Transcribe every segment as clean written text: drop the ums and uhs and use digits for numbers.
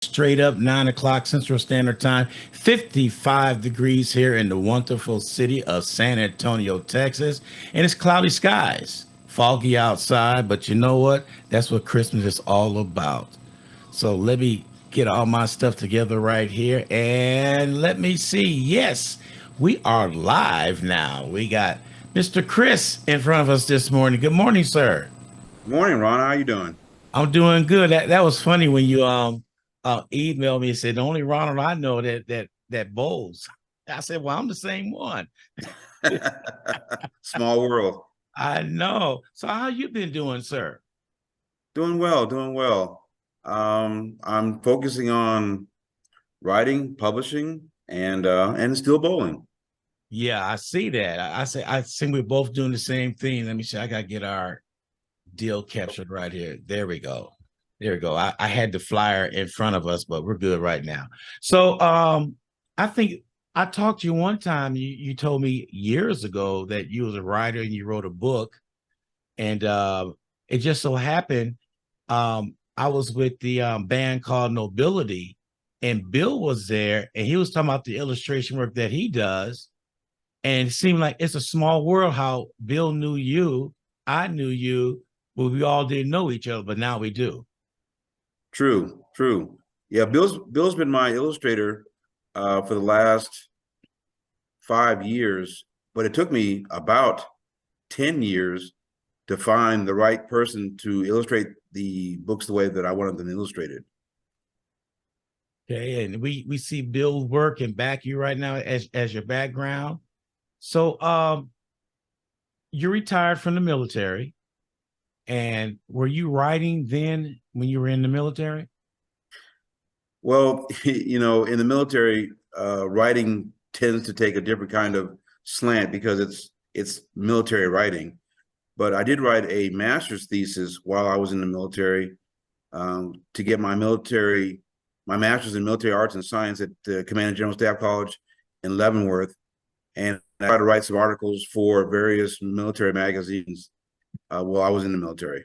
Straight up 9 o'clock Central Standard Time, 55 degrees here in the wonderful city of San Antonio, Texas. And it's cloudy skies, foggy outside, but you know what? That's what Christmas is all about. So let me get all my stuff together right here and let me see. Yes, we are live now. We got Mr. Chris in front of us this morning. Good morning, sir. Morning, Ron. How you doing? I'm doing good. That was funny when you emailed me and said the only Ronald I know that bowls. I said, well, I'm the same one. Small world. I know. So how you been doing, sir? Doing well, doing well. I'm focusing on writing, publishing, and still bowling. Yeah, I see that. I think we're both doing the same thing. Let me see. I gotta get our deal captured right here. There we go. There we go. I had the flyer in front of us, but we're good right now. So I think I talked to you one time. You told me years ago that you was a writer and you wrote a book. And it just so happened I was with the band called Nobility, and Bill was there, and he was talking about the illustration work that he does. And it seemed like it's a small world how Bill knew you, I knew you, but we all didn't know each other, but now we do. True, true. Yeah, Bill's been my illustrator for the last 5 years, but it took me about 10 years to find the right person to illustrate the books the way that I wanted them illustrated. Okay, and we see Bill's work and back you right now as your background. So you're retired from the military, and were you writing then when you were in the military? Well, in the military, writing tends to take a different kind of slant because it's military writing. But I did write a master's thesis while I was in the military to get my master's in military arts and science at the Command and General Staff College in Leavenworth, and I tried to write some articles for various military magazines while I was in the military.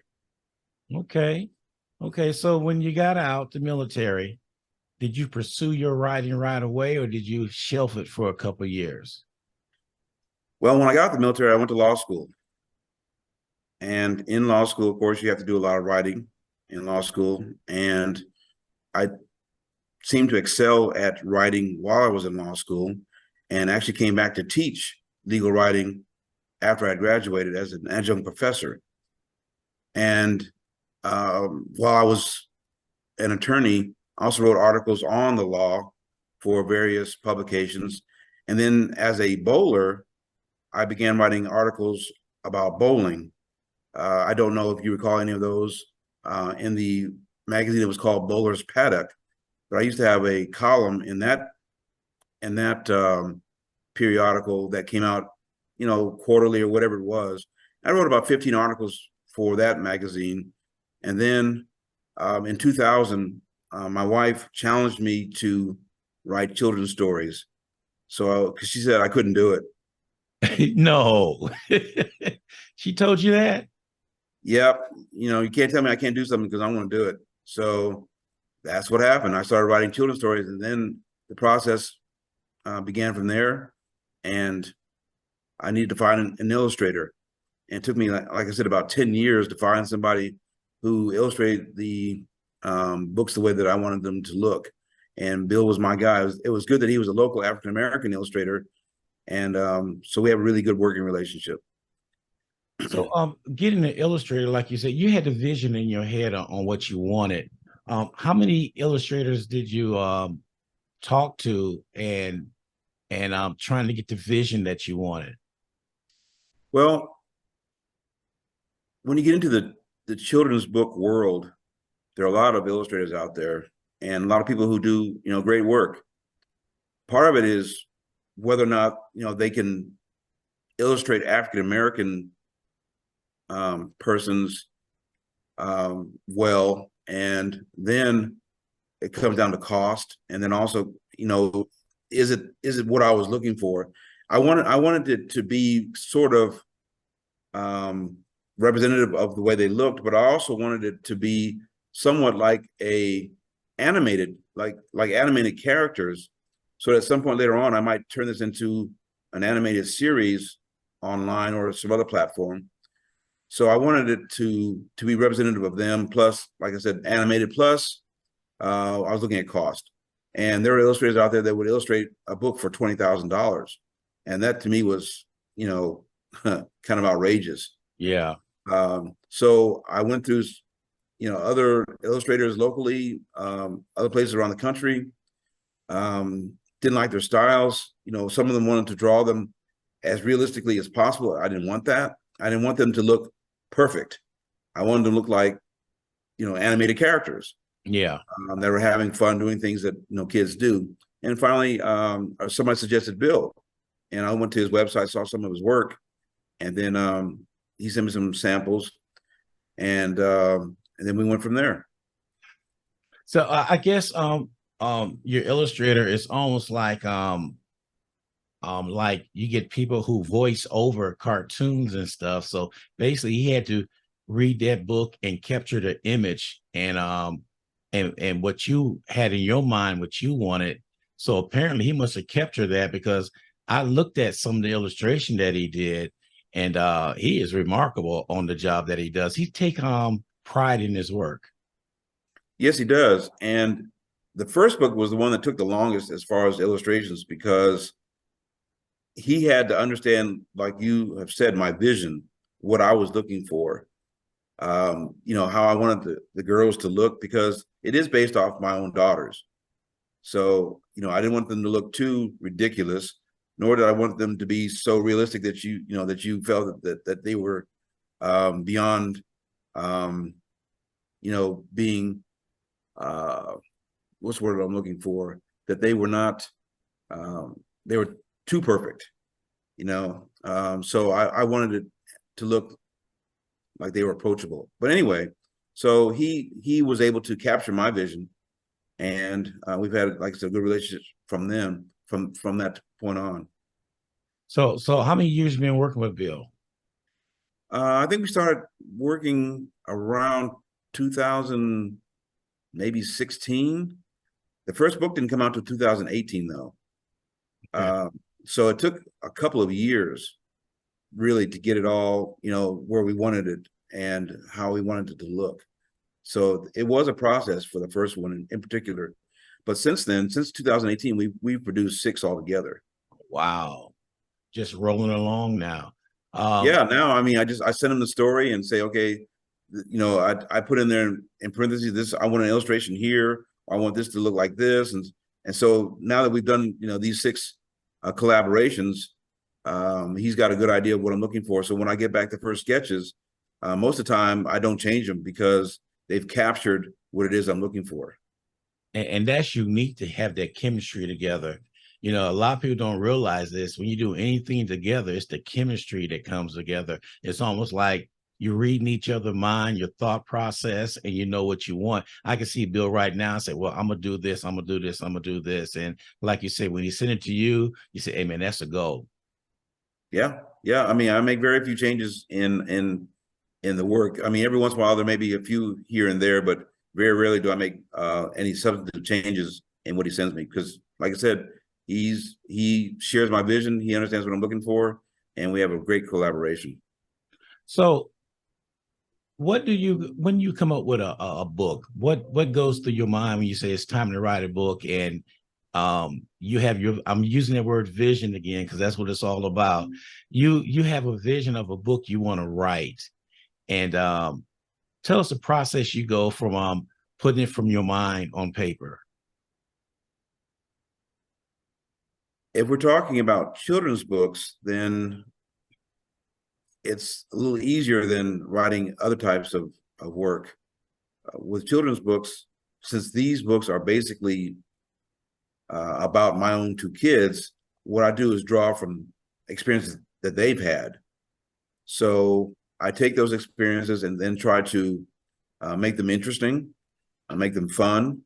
Okay. Okay. So when you got out the military, did you pursue your writing right away or did you shelf it for a couple of years? Well, when I got out the military, I went to law school. And in law school, of course, you have to do a lot of writing in law school. And I seemed to excel at writing while I was in law school and actually came back to teach legal writing after I graduated as an adjunct professor. And while I was an attorney, I also wrote articles on the law for various publications. And then as a bowler, I began writing articles about bowling. I don't know if you recall any of those. In the magazine, it was called Bowler's Paddock, but I used to have a column in that periodical that came out, quarterly or whatever it was. I wrote about 15 articles for that magazine, and then in 2000, my wife challenged me to write children's stories. So, because she said I couldn't do it. No. She told you that? Yep, you can't tell me I can't do something because I want to do it. So that's what happened. I started writing children's stories, and then the process began from there. And I needed to find an illustrator. And it took me, like I said, about 10 years to find somebody who illustrated the books the way that I wanted them to look. And Bill was my guy. It was good that he was a local African-American illustrator. And so we have a really good working relationship. So getting an illustrator, like you said, you had the vision in your head on what you wanted. How many illustrators did you talk to and trying to get the vision that you wanted? Well, when you get into the children's book world, there are a lot of illustrators out there and a lot of people who do, great work. Part of it is whether or not, they can illustrate African American persons well, and then it comes down to cost, and then also, is it what I was looking for? I wanted it to be sort of representative of the way they looked, but I also wanted it to be somewhat like a animated like animated characters, so that at some point later on, I might turn this into an animated series online or some other platform. So I wanted it to be representative of them. Plus, like I said, animated plus. I was looking at cost, and there are illustrators out there that would illustrate a book for $20,000, and that to me was, kind of outrageous. Yeah. So I went through, other illustrators locally, other places around the country. Didn't like their styles. Some of them wanted to draw them as realistically as possible. I didn't want that. I didn't want them to look perfect. I wanted them to look like, animated characters. Yeah. That were having fun doing things that kids do. And finally, somebody suggested Bill, and I went to his website, saw some of his work, and then he sent me some samples, and then we went from there. So I guess your illustrator is almost like you get people who voice over cartoons and stuff. So basically he had to read that book and capture the image and what you had in your mind, what you wanted. So apparently he must have captured that, because I looked at some of the illustration that he did, and he is remarkable on the job that he does. He take pride in his work. Yes, he does. And the first book was the one that took the longest as far as illustrations, because he had to understand, like you have said, my vision, what I was looking for, how I wanted the girls to look, because it is based off my own daughters. So, I didn't want them to look too ridiculous, nor did I want them to be so realistic that you felt that they were beyond, being, what's the word I'm looking for? That they were not, they were too perfect, so I wanted it to look like they were approachable. But anyway, so he was able to capture my vision, and we've had, like I said, a good relationship from that point on. So how many years have you been working with Bill? I think we started working around 2000, maybe 16. The first book didn't come out until 2018, though. Okay. So it took a couple of years really to get it all, where we wanted it and how we wanted it to look. So it was a process for the first one in particular. But since then, since 2018, we've produced 6 altogether. Wow. Just rolling along now. Yeah, now, I send them the story and say, okay, I put in there in parentheses, this, I want an illustration here. I want this to look like this. And so now that we've done, these 6 collaborations, he's got a good idea of what I'm looking for. So when I get back the first sketches, most of the time I don't change them, because they've captured what it is I'm looking for. And that's unique, to have that chemistry together. A lot of people don't realize this. When you do anything together, it's the chemistry that comes together. It's almost like you're reading each other's mind, your thought process, and you know what you want. I can see Bill right now and say, well, I'm going to do this, I'm going to do this, I'm going to do this. And like you said, when he sent it to you, you say, hey, man, that's a goal. Yeah. Yeah. I make very few changes in the work. Every once in a while, there may be a few here and there, but very rarely do I make any substantive changes in what he sends me. Because like I said, he shares my vision. He understands what I'm looking for, and we have a great collaboration. So when you come up with a book, what goes through your mind when you say it's time to write a book, and you have I'm using that word vision again, because that's what it's all about. You have a vision of a book you want to write, and tell us the process you go from putting it from your mind on paper. If we're talking about children's books, then it's a little easier than writing other types of work. With children's books, since these books are basically about my own 2 kids, what I do is draw from experiences that they've had. So I take those experiences and then try to make them interesting, make them fun,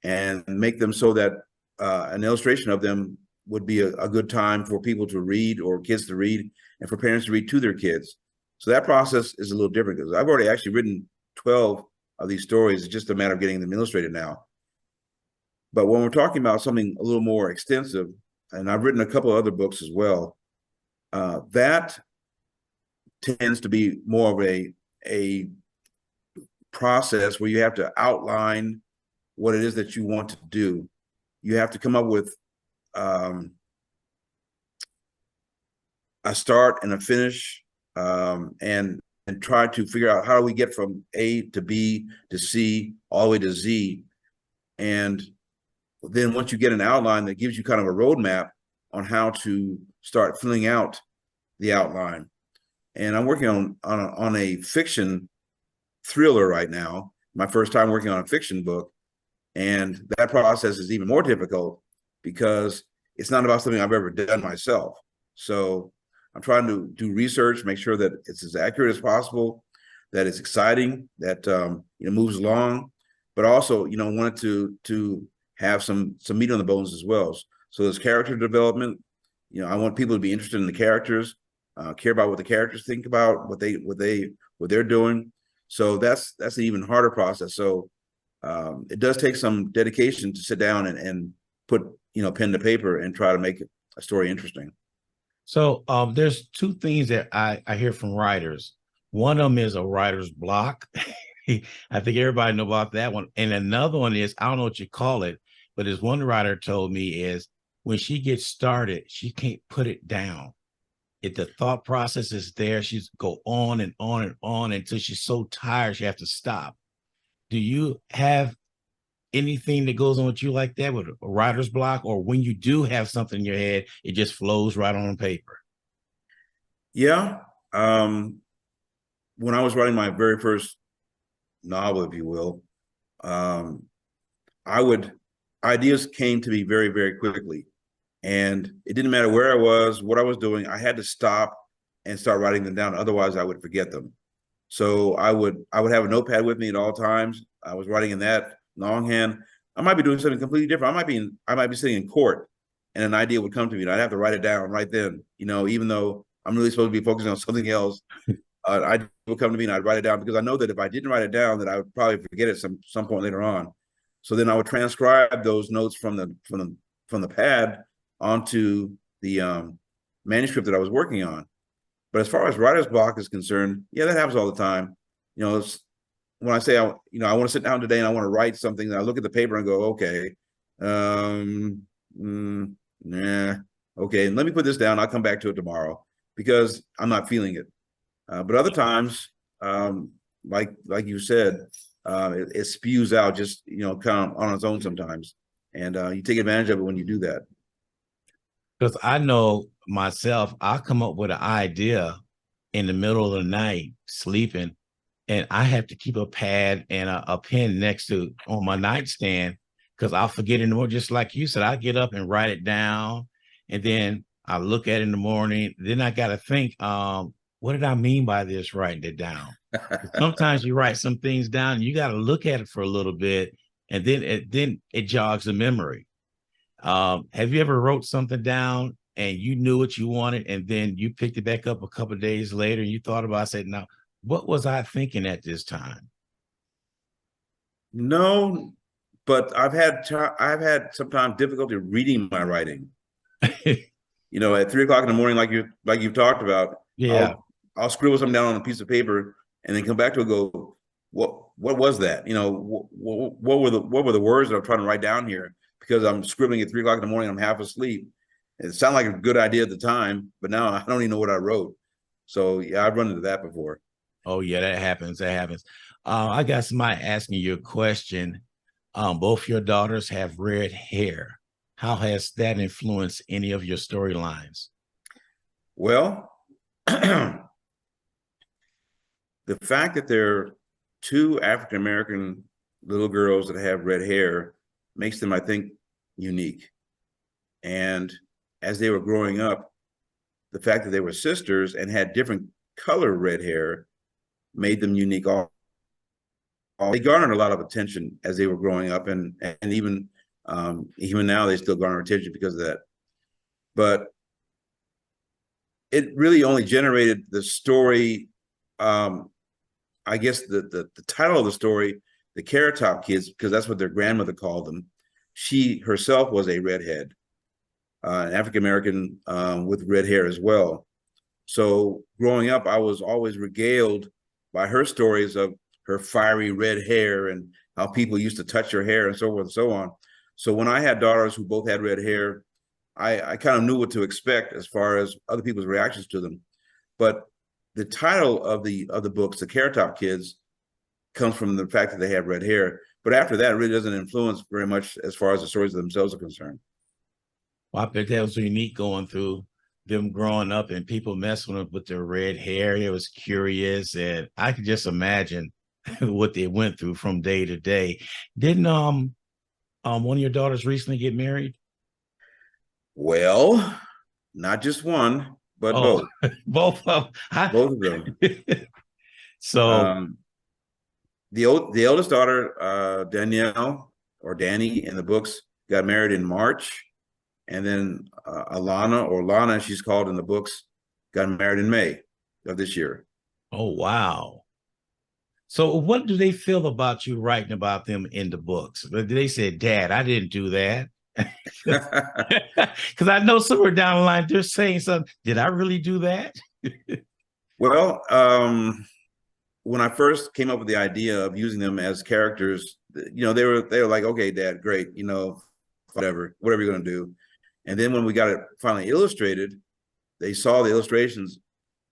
and make them so that an illustration of them would be a good time for people to read, or kids to read, and for parents to read to their kids. So that process is a little different, because I've already actually written 12 of these stories. It's just a matter of getting them illustrated now. But when we're talking about something a little more extensive, and I've written a couple of other books as well, that tends to be more of a process where you have to outline what it is that you want to do. You have to come up with a start and a finish, and try to figure out how do we get from A to B to C all the way to Z. And then once you get an outline that gives you kind of a roadmap on how to start filling out the outline. And I'm working on a fiction thriller right now, my first time working on a fiction book. And that process is even more difficult because it's not about something I've ever done myself. So I'm trying to do research, make sure that it's as accurate as possible, that it's exciting, that moves along, but also wanted to have some meat on the bones as well. So there's character development. I want people to be interested in the characters, care about what the characters think about, what they're doing. So that's an even harder process. So it does take some dedication to sit down and put pen to paper and try to make a story interesting. So there's two things that I hear from writers. One of them is a writer's block. I think everybody know about that one. And another one is, I don't know what you call it, but as one writer told me, is when she gets started, she can't put it down. If the thought process is there, she's go on and on and on until she's so tired she has to stop. Do you have anything that goes on with you like that, with a writer's block, or when you do have something in your head, it just flows right on paper? Yeah. When I was writing my very first novel, if you will, ideas came to me very, very quickly. And it didn't matter where I was, what I was doing, I had to stop and start writing them down. Otherwise, I would forget them. So I would have a notepad with me at all times. I was writing in that longhand. I might be doing something completely different. I might be sitting in court, and an idea would come to me, and I'd have to write it down right then. Even though I'm really supposed to be focusing on something else, I would come to me and I'd write it down, because I know that if I didn't write it down, that I would probably forget it some point later on. So then I would transcribe those notes from the pad onto the manuscript that I was working on. But as far as writer's block is concerned, yeah, that happens all the time. When I say I want to sit down today and I want to write something, and I look at the paper and go, okay, yeah, okay, and let me put this down. I'll come back to it tomorrow because I'm not feeling it. But other times, like you said, it spews out just kind of on its own sometimes, and you take advantage of it when you do that. Because I know myself, I'll come up with an idea in the middle of the night, sleeping, and I have to keep a pad and a pen next to on my nightstand, because I'll forget in the morning. Just like you said, I get up and write it down, and then I look at it in the morning. Then I got to think, what did I mean by this? Writing it down. Sometimes you write some things down, and you got to look at it for a little bit, and then it jogs the memory. Have you ever wrote something down and you knew what you wanted, and then you picked it back up a couple of days later and you thought about it, I said, now, what was I thinking at this time? No, but I've had sometimes difficulty reading my writing. At 3 o'clock in the morning, like you've talked about, Yeah. I'll scribble something down on a piece of paper and then come back to it and go, what was that? What were the words that I'm trying to write down here? Because I'm scribbling at 3 o'clock in the morning, I'm half asleep. It sounded like a good idea at the time, but now I don't even know what I wrote. So yeah, I've run into that before. Oh yeah, that happens. That happens. I got somebody asking you a question. Both your daughters have red hair. How has that influenced any of your storylines? Well, the fact that they're two African American little girls that have red hair makes them, I think, unique. And as they were growing up, the fact that they were sisters and had different color red hair made them unique. They garnered a lot of attention as they were growing up, and even now they still garner attention because of that. But it really only generated the story. I guess the title of the story, the Carrot Top Kids, because that's what their grandmother called them, she herself was a redhead, an African American with red hair as well. So growing up, I was always regaled by her stories of her fiery red hair and how people used to touch her hair and so forth and so on. So when I had daughters who both had red hair, I kind of knew what to expect as far as other people's reactions to them. But the title of the books, the Carrot Top Kids, comes from the fact that they have red hair. But after that, it really doesn't influence very much as far as the stories themselves are concerned. Well, I bet that was unique going through them growing up and people messing with their red hair. It was curious, and I could just imagine what they went through from day to day. Didn't one of your daughters recently get married? Well, not just one, but Oh, both. both of Both of them. So, Um, the eldest daughter, Danielle or Danny in the books, got married in March, and then Alana or Lana, she's called in the books, got married in May of this year. oh wow. So, what do they feel about you writing about them in the books? Do they say, "Dad, I didn't do that"? Because I know somewhere down the line they're saying something. Did I really do that? Well, when I first came up with the idea of using them as characters, they were like, okay, Dad, great, whatever you're gonna do. And then when we got it finally illustrated, they saw the illustrations,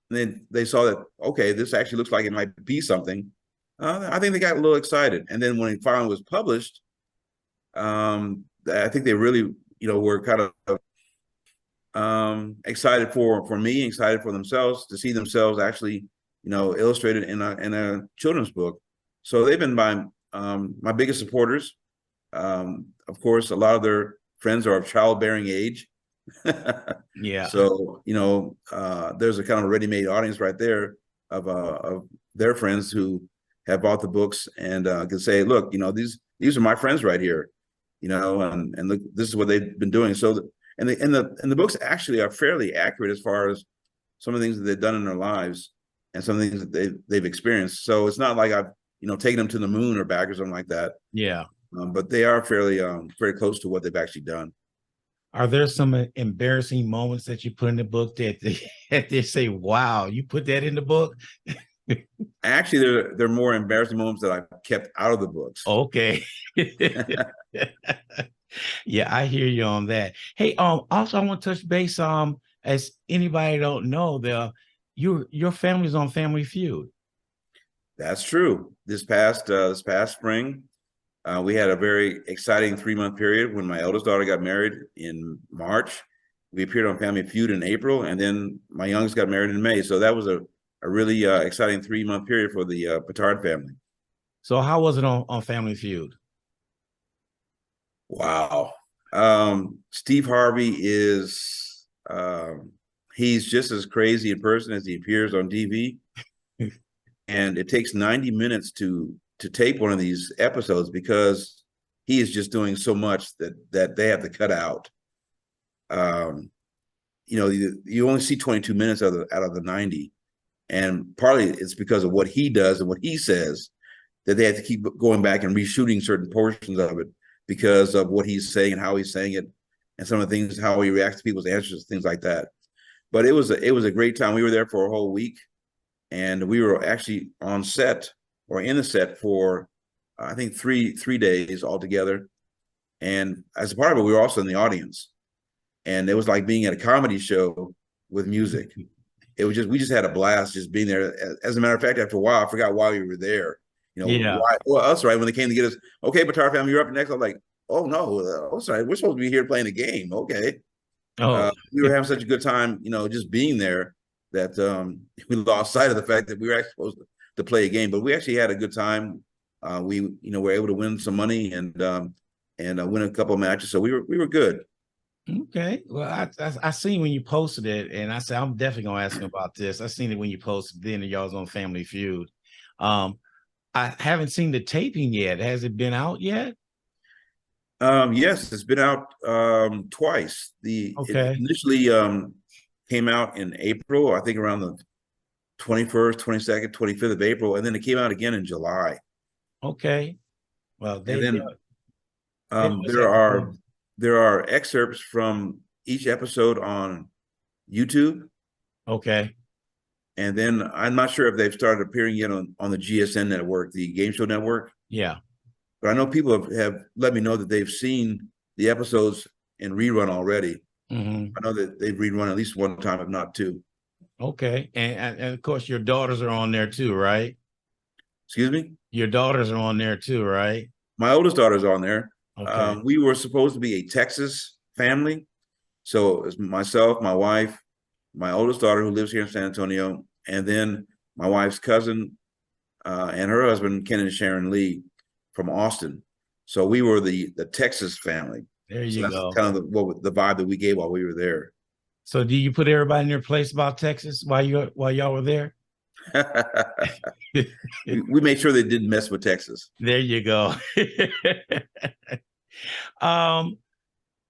and then they saw that, okay, this actually looks like it might be something. I think they got a little excited. And then when it finally was published, I think they really, were kind of excited for me, excited for themselves to see themselves actually, illustrated in a children's book. So they've been my biggest supporters. Of course, a lot of their friends are of childbearing age. Yeah. So, there's a kind of ready-made audience right there of their friends who have bought the books and can say, look, these are my friends right here, and look, this is what they've been doing. So, and the books actually are fairly accurate as far as some of the things that they've done in their lives and some of the things that they've experienced. So it's not like I've, taken them to the moon or back or something like that. Yeah. But they are fairly, very close to what they've actually done. Are there some embarrassing moments that you put in the book that they say, "Wow, you put that in the book"? Actually, there are more embarrassing moments that I've kept out of the books. Okay. Yeah, I hear you on that. Hey, also I want to touch base as anybody don't know, your family's on Family Feud. That's true. This past spring, we had a very exciting 3-month period when my eldest daughter got married in March. We appeared on Family Feud in April, and then my youngest got married in May. So that was a really exciting 3-month period for the Pittard family. So how was it on Family Feud? Wow. Steve Harvey is he's just as crazy in person as he appears on TV. And it takes 90 minutes to tape one of these episodes because he is just doing so much that they have to cut out. You only see 22 minutes out of the 90. And partly it's because of what he does and what he says that they have to keep going back and reshooting certain portions of it because of what he's saying and how he's saying it and some of the things, how he reacts to people's answers, things like that. But it was a great time. We were there for a whole week, and we were actually on set or in the set for I think three days altogether. And as a part of it, we were also in the audience, and it was like being at a comedy show with music. It was we just had a blast just being there. As a matter of fact, after a while, I forgot why we were there. Yeah. Why? Well, us, right? When they came to get us, okay, Pittard family, you're up next. I'm like, oh no, oh sorry, we're supposed to be here playing a game. Okay. Oh, We were having such a good time, just being there that we lost sight of the fact that we were actually supposed to play a game. But we actually had a good time. We, were able to win some money and win a couple of matches. So we were good. okay. Well, I seen when you posted it, and I said I'm definitely gonna ask him about this. I seen it when you posted. Then y'all was on Family Feud. I haven't seen the taping yet. Has it been out yet? Yes, it's been out twice. It Okay. initially came out in April, I think around the 21st, 22nd, 25th of April, and then it came out again in July. Okay. Well, And then They Um, always there have to are go. there are excerpts from each episode on YouTube, Okay. and then I'm not sure if they've started appearing yet on the GSN network, the game show network. Yeah. But I know people have let me know that they've seen the episodes in rerun already. Hmm. I know that they've rerun at least one time, if not two. Okay. And of course your daughters are on there too, right? Excuse me? Your daughters are on there too, right? My oldest daughter's on there. Okay. We were supposed to be a Texas family. So it's myself, my wife, my oldest daughter who lives here in San Antonio, and then my wife's cousin and her husband, Ken and Sharon Lee from Austin. So we were the Texas family. There So you that's go. kind of the vibe that we gave while we were there. So do you put everybody in their place about Texas while y'all were there? We made sure they didn't mess with Texas. There you go. um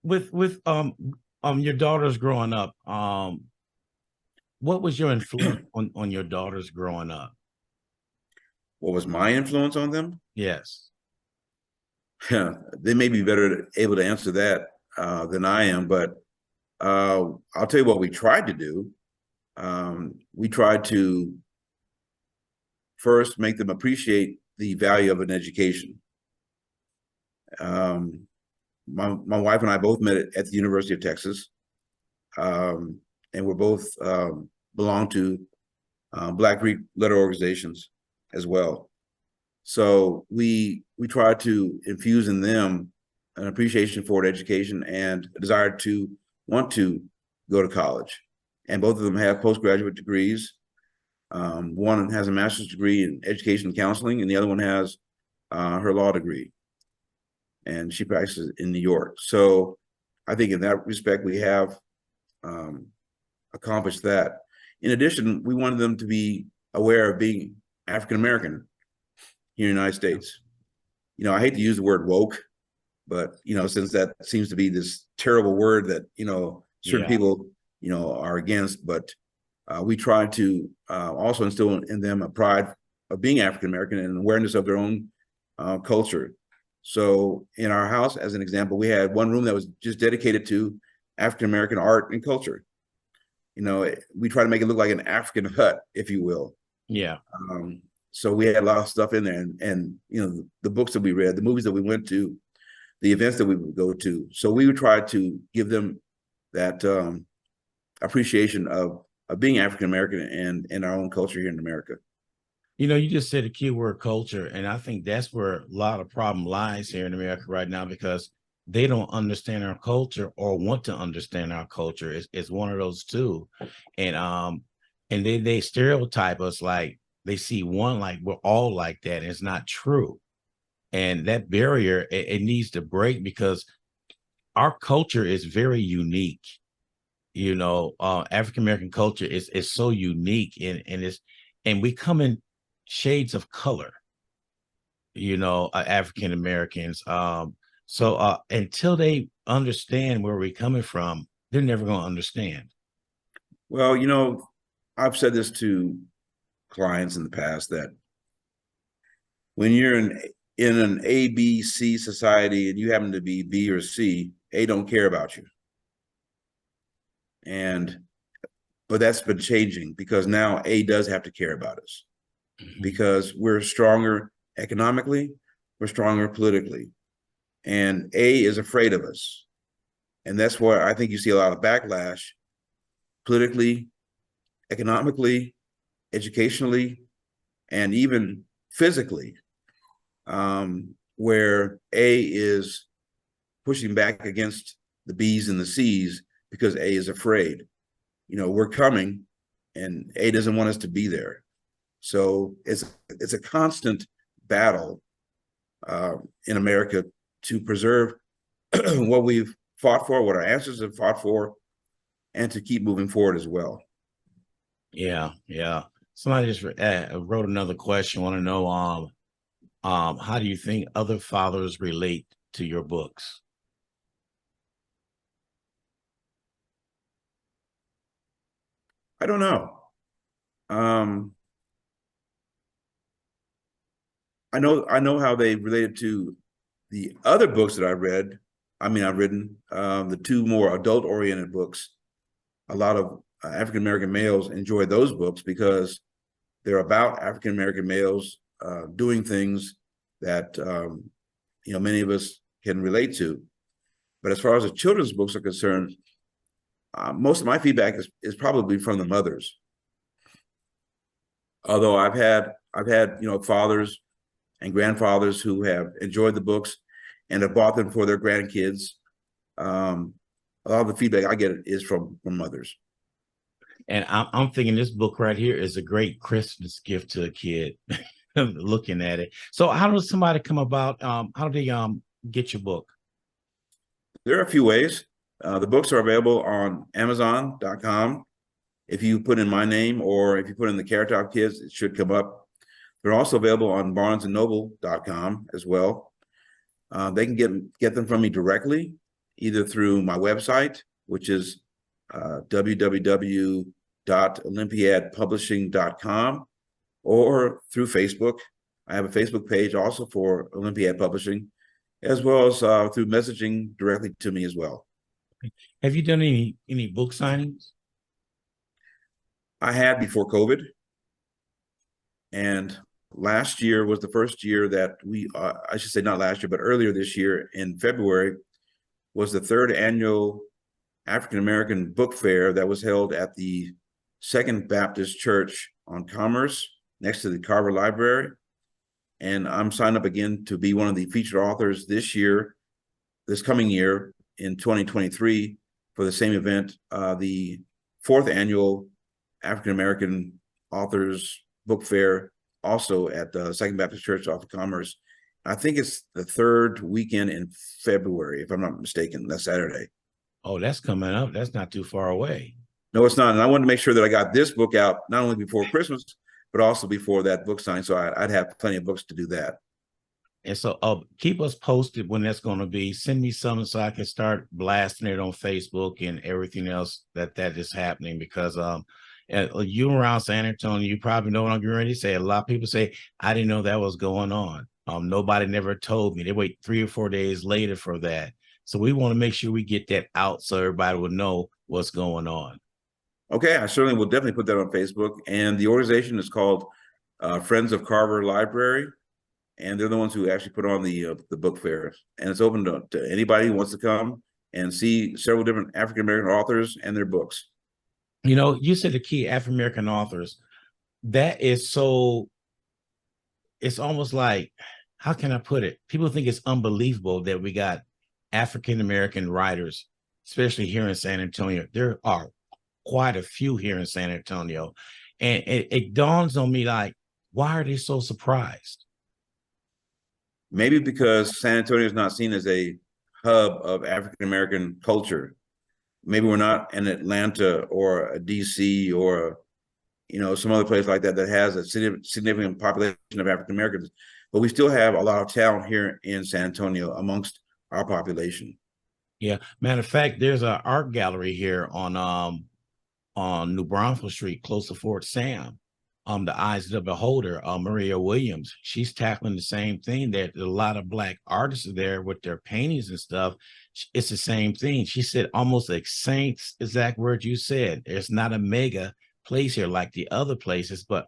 with your daughters growing up, what was your influence on your daughters growing up? What was my influence on them? Yes. They may be better able to answer that than I am, but I'll tell you what we tried to do. We tried to first make them appreciate the value of an education. Um, my wife and I both met at the University of Texas, and we're both belong to Black Greek letter organizations as well. So we try to infuse in them an appreciation for education and a desire to want to go to college. And both of them have postgraduate degrees. One has a master's degree in education and counseling, and the other one has her law degree. And she practices in New York. So I think in that respect, we have accomplished that. In addition, we wanted them to be aware of being African American here in the United States. I hate to use the word woke, but since that seems to be this terrible word that certain Yeah. people are against, but we try to also instill in them a pride of being African American and awareness of their own culture. So in our house, as an example, we had one room that was just dedicated to African American art and culture. We try to make it look like an African hut, if you will. Yeah. So we had a lot of stuff in there, and the books that we read, the movies that we went to, the events that we would go to. So we would try to give them that appreciation of being African American and in our own culture here in America. You just said the key word culture, and I think that's where a lot of problem lies here in America right now, because they don't understand our culture or want to understand our culture. It's one of those two. And they stereotype us, like they see one like we're all like that, and it's not true. And that barrier, it needs to break, because our culture is very unique. African American culture is so unique, and we come in shades of color, African Americans. So until they understand where we're coming from, they're never going to understand. Well, I've said this to clients in the past that when you're in an A, B, C society and you happen to be B or C, A don't care about you. But that's been changing, because now A does have to care about us, because we're stronger economically, we're stronger politically, and A is afraid of us. And that's why I think you see a lot of backlash politically, economically, educationally, and even physically, where A is pushing back against the B's and the C's because A is afraid. We're coming, and A doesn't want us to be there. So it's a constant battle in America to preserve what we've fought for, what our ancestors have fought for, and to keep moving forward as well. Yeah, yeah. Somebody just wrote another question. Want to know, how do you think other fathers relate to your books? I don't know. I know how they related to The other books that I've written the two more adult-oriented books. A lot of African American males enjoy those books because they're about African American males doing things that many of us can relate to. But as far as the children's books are concerned, most of my feedback is probably from the mothers. Although I've had fathers and grandfathers who have enjoyed the books and have bought them for their grandkids. A lot of the feedback I get is from mothers. And I'm thinking this book right here is a great Christmas gift to a kid. Looking at it. So how does somebody come about? How do they get your book? There are a few ways. The books are available on Amazon.com. If you put in my name or if you put in the Carrot Top Kids, it should come up. They're also available on BarnesandNoble.com as well. They can get them from me directly, either through my website, which is www.olympiadpublishing.com, or through Facebook. I have a Facebook page also for Olympiad Publishing, as well as through messaging directly to me as well. Have you done any book signings? I had before COVID, and last year was the first year that I should say not last year, but earlier this year in February was the third annual African American Book Fair that was held at the Second Baptist Church on Commerce next to the Carver Library. And I'm signed up again to be one of the featured authors this coming year in 2023 for the same event, the fourth annual African American Authors Book Fair, also at the Second Baptist Church off of Commerce. I think it's the third weekend in February, if I'm not mistaken. That's Saturday. Oh, that's coming up. That's not too far away. No, it's not. And I wanted to make sure that I got this book out not only before Christmas, but also before that book signing. So I'd have plenty of books to do that. And so keep us posted when that's going to be. Send me something so I can start blasting it on Facebook and everything else that is happening, because you around San Antonio, you probably know what I'm getting ready to say. A lot of people say, I didn't know that was going on. Nobody never told me. They wait 3 or 4 days later for that. So we want to make sure we get that out so everybody will know what's going on. Okay, I certainly will definitely put that on Facebook. And the organization is called Friends of Carver Library. And they're the ones who actually put on the book fairs. And it's open to anybody who wants to come and see several different African-American authors and their books. You know, you said the key African-American authors. That is so, it's almost like, how can I put it? People think it's unbelievable that we got African-American writers, especially here in San Antonio. There are quite a few here in San Antonio. And it dawns on me, like, why are they so surprised? Maybe because San Antonio is not seen as a hub of African-American culture. Maybe we're not in Atlanta or a DC or some other place like that has a significant population of African Americans, but we still have a lot of talent here in San Antonio amongst our population. Yeah, matter of fact, there's an art gallery here on New Braunfels Street, close to Fort Sam. The Eyes of the Beholder, Maria Williams, she's tackling the same thing. That a lot of Black artists are there with their paintings and stuff. It's the same thing. She said almost the same exact word you said. There's not a mega place here like the other places, but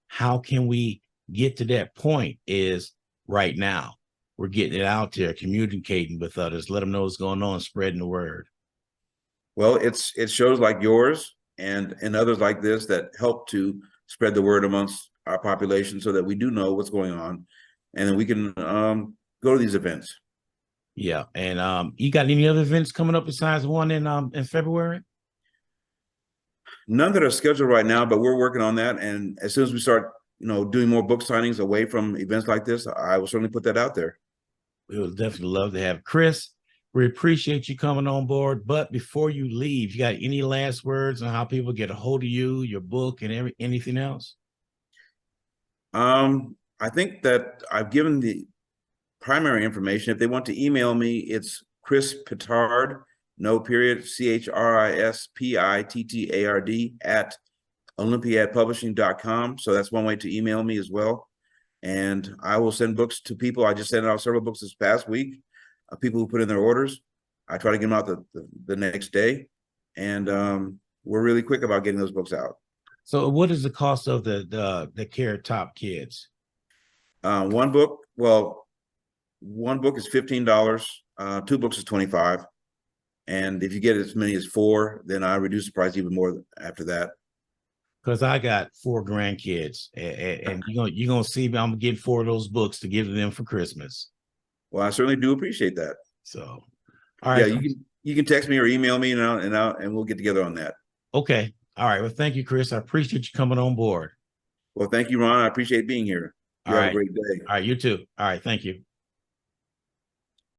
how can we get to that point is right now. We're getting it out there, communicating with others, let them know what's going on, spreading the word. Well, it's shows like yours and others like this that help to spread the word amongst our population so that we do know what's going on, and then we can go to these events. Yeah, and you got any other events coming up besides one in February? None that are scheduled right now, but we're working on that. And as soon as we start, doing more book signings away from events like this, I will certainly put that out there. We would definitely love to have Chris. We appreciate you coming on board. But before you leave, you got any last words on how people get a hold of you, your book, and anything else? I think that I've given the primary information. If they want to email me, it's Chris Pittard, no period, ChrisPittard at olympiadpublishing.com. So that's one way to email me as well. and I will send books to people. I just sent out several books this past week. People who put in their orders. I try to get them out the next day, and we're really quick about getting those books out. So, what is the cost of the Carrot Top Kids? One book is $15. 2 books is $25. And if you get as many as 4, then I reduce the price even more after that. Because I got 4 grandkids, and you're gonna see me. I'm gonna get 4 of those books to give to them for Christmas. Well, I certainly do appreciate that. So, all right. Yeah, you can text me or email me, and we'll get together on that. Okay. All right. Well, thank you, Chris. I appreciate you coming on board. Well, thank you, Ron. I appreciate being here. You have a great day. All right. You too. All right. Thank you.